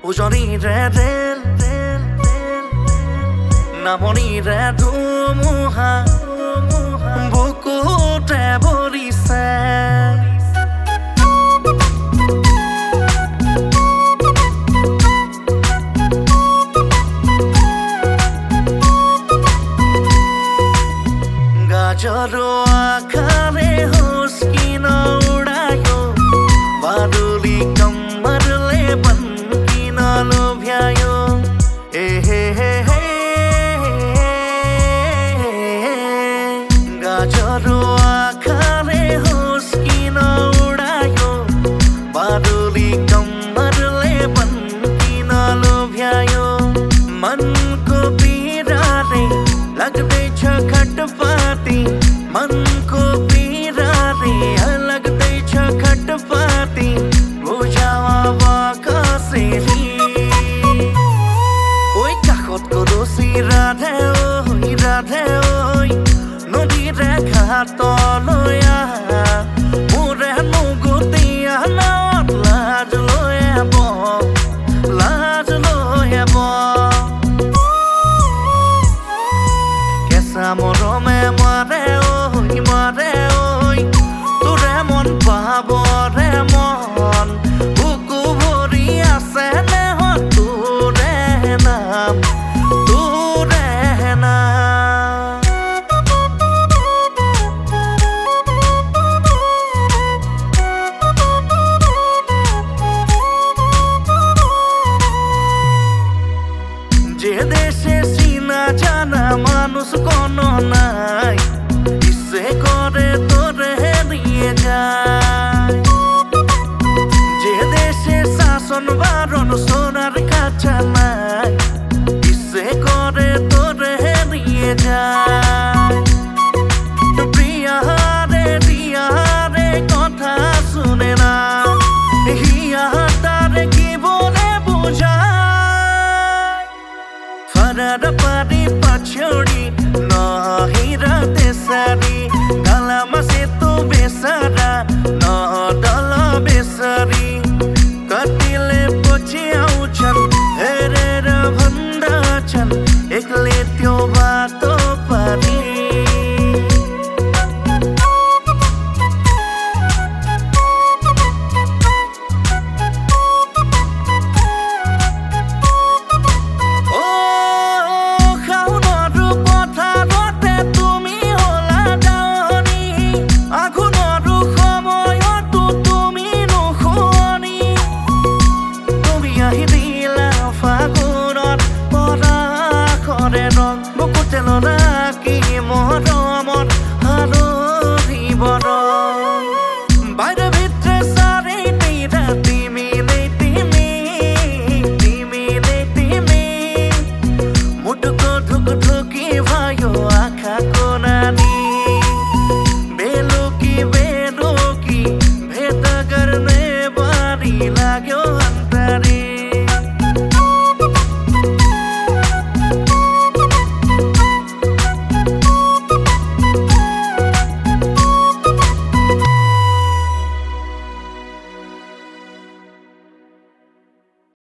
উজনিৰে rail নামনিৰে ধুমুহা বুকুতে ভৰিছে गाजरो आखारे होस्की न उडायो बादुली कम्मरले बनकी न लोभ्यायो गाजरो आखारे होस्की न उडायो बादुली कम्मरले बनकी न लोभ्यायो मनको पीराले लाग्दैछ खटपटी मनको पीराले लाग्दैछ खटपटी बुझावा कसरी ओइ काखतको रसी राधे ओइ नदीरे घाटলৈ আহা মোৰে নুগুটি আনাত লাজ লৈ আব কেঁচা মৰমে মাৰে ঐ তোৰে মন পাবৰে মন বুকু ভৰি আছে নেহত তোৰে নাম যে দেশে চিনা জানা মানুষ কোনো নাই ইচ্ছে করে তোরে নিয়ে যায় যে দেশে শাসন বারণ সোনার কাছা নাই ইচ্ছে করে তোরে নিয়ে যায়